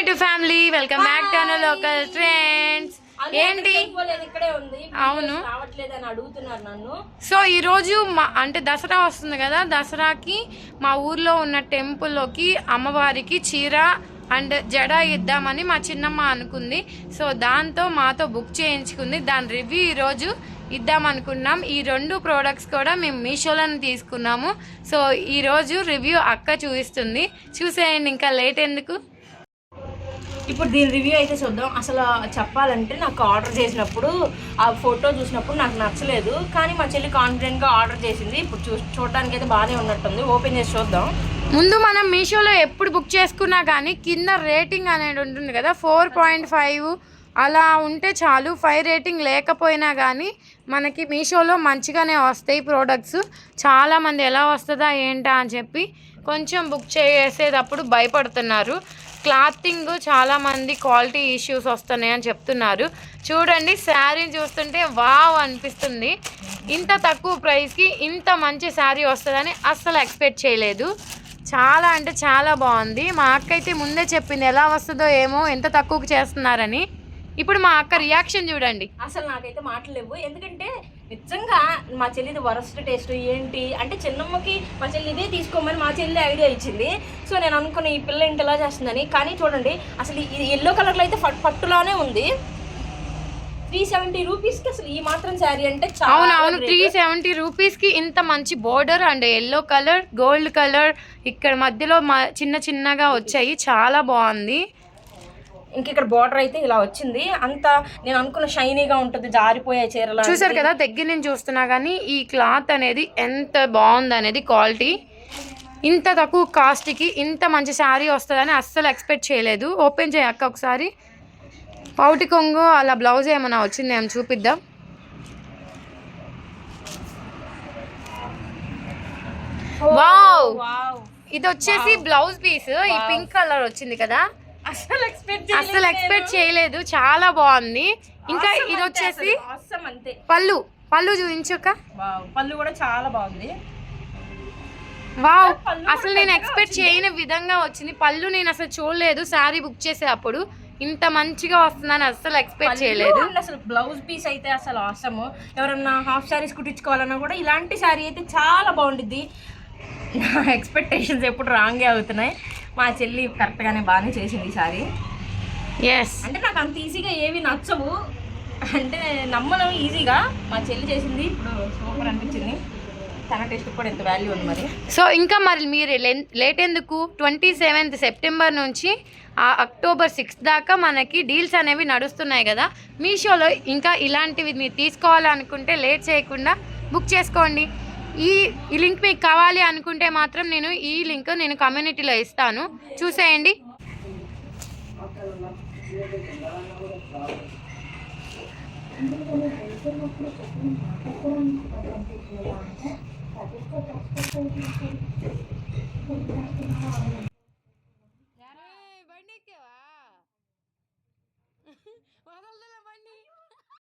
To family welcome back to our local trends. ఏంటి అవును, so ఈరోజు అంటే దసరా వస్తుంది కదా, దసరాకి మా ఊర్లో ఉన్న టెంపుల్లోకి అమ్మవారికి చీర అండ్ జడ ఇద్దామని మా చిన్నమ్మ అనుకుంది. సో దాంతో మాతో బుక్ చేయించుకుంది. దాని రివ్యూ ఈరోజు ఇద్దామనుకున్నాం. ఈ రెండు ప్రోడక్ట్స్ కూడా మేము మీషోలోనే తీసుకున్నాము. సో ఈరోజు రివ్యూ అక్క చూపిస్తుంది, చూసేయండి. ఇంకా లేట్ ఎందుకు, ఇప్పుడు దీని రివ్యూ అయితే చూద్దాం. అసలు చెప్పాలంటే నాకు ఆర్డర్ చేసినప్పుడు ఆ ఫోటో చూసినప్పుడు నాకు నచ్చలేదు, కానీ మా చెల్లి కాన్ఫిడెంట్గా ఆర్డర్ చేసింది. ఇప్పుడు చూడడానికి అయితే బాగానే ఉన్నట్టుంది. ఓపెన్ చేసి చూద్దాం. ముందు మనం మీషోలో ఎప్పుడు బుక్ చేసుకున్నా కానీ కింద రేటింగ్ అనేది ఉంటుంది కదా, 4.5 అలా ఉంటే చాలు. 5 రేటింగ్ లేకపోయినా కానీ మనకి మీషోలో మంచిగానే వస్తాయి ప్రోడక్ట్స్. చాలామంది ఎలా వస్తుందా ఏంటా అని చెప్పి కొంచెం బుక్ చేసేటప్పుడు భయపడుతున్నారు. క్లాతింగ్ చాలామంది క్వాలిటీ ఇష్యూస్ వస్తున్నాయి అని చెప్తున్నారు. చూడండి, శారీ చూస్తుంటే వావ్ అనిపిస్తుంది. ఇంత తక్కువ ప్రైస్కి ఇంత మంచి శారీ వస్తుందని అస్సలు ఎక్స్పెక్ట్ చేయలేదు. చాలా అంటే చాలా బాగుంది. మా అక్క అయితే ముందే చెప్పింది ఎలా వస్తుందో ఏమో, ఎంత తక్కువకి చేస్తున్నారని. ఇప్పుడు మా అక్క రియాక్షన్ చూడండి. అసలు నాకైతే మాటలు లేవు, ఎందుకంటే నిజంగా మా చెల్లిది వరస్ట్ టేస్ట్ ఏంటి అంటే, చిన్నమ్మకి మా చెల్లి ఇదే తీసుకోమని మా చెల్లి ఐడియా ఇచ్చింది. సో నేను అనుకున్న ఈ పిల్ల ఇంటి ఎలా చేస్తుందని. కానీ చూడండి, అసలు ఇది ఎల్లో కలర్లో అయితే పట్టులానే ఉంది. 370 రూపీస్కి అసలు ఈ మాత్రం శారీ అంటే అవునవును, 370 రూపీస్కి ఇంత మంచి border and yellow colour, gold colour ఇక్కడ మధ్యలో చిన్న చిన్నగా వచ్చాయి. చాలా బాగుంది. ఇంక ఇక్కడ బార్డర్ అయితే ఇలా వచ్చింది. అంత నేను అనుకున్న షైనీగా ఉంటుంది, జారిపోయే చీరలు చూసారు కదా. దగ్గర నుంచి చూస్తున్నా కానీ ఈ క్లాత్ అనేది ఎంత బాగుంది అనేది, క్వాలిటీ. ఇంత తక్కువ కాస్ట్కి ఇంత మంచి శారీ వస్తుందని అస్సలు ఎక్స్పెక్ట్ చేయలేదు. ఓపెన్ చేయక్క ఒకసారి. పౌటి కొంగు అలా బ్లౌజ్ ఏమైనా వచ్చింది ఏమో చూపిద్దాం. వావ్, ఇది వచ్చేసి బ్లౌజ్ పీస్. ఈ పింక్ కలర్ వచ్చింది కదా, అసలు ఎక్స్పెక్ట్ చేయలేదు. చాలా బాగుంది. ఇంకా ఇది వచ్చేసి పళ్ళు చూపించక, పళ్ళు కూడా చాలా బాగుంది. వావ్, అసలు నేను ఎక్స్పెక్ట్ చేయని విధంగా వచ్చింది పళ్ళు. నేను అసలు చూడలేదు శారీ బుక్ చేసేటప్పుడు ఇంత మంచిగా వస్తుందని అసలు ఎక్స్పెక్ట్ చేయలేదు. అసలు బ్లౌజ్ పీస్ అయితే అసలు ఆసము. ఎవరన్నా హాఫ్ శారీస్ కుట్టించుకోవాలన్నా కూడా ఇలాంటి శారీ అయితే చాలా బాగుండిద్ది. నా ఎక్స్పెక్టేషన్స్ ఎప్పుడు రాంగే అవుతున్నాయి. మా చెల్లి కరెక్ట్గానే బాగానే చేసింది ఈ సారీ. ఎస్, అంటే నాకు అంత ఈజీగా ఏవి నచ్చవు, అంటే నమ్మను ఈజీగా. మా చెల్లి చేసింది ఇప్పుడు సూపర్ అనిపించింది. తన టేస్ట్ కూడా ఎంత వాల్యూ ఉంది మరి. సో ఇంకా మరి మీరు లేట్ ఎందుకు, 27th సెప్టెంబర్ నుంచి అక్టోబర్ 6 దాకా మనకి డీల్స్ అనేవి నడుస్తున్నాయి కదా మీషోలో. ఇంకా ఇలాంటివి మీరు తీసుకోవాలనుకుంటే లేట్ చేయకుండా బుక్ చేసుకోండి. ఈ లింక్ మీకు కావాలి అనుకుంటే మాత్రం ఈ లింక్ నేను కమ్యూనిటీలో ఇస్తాను, చూసేయండి.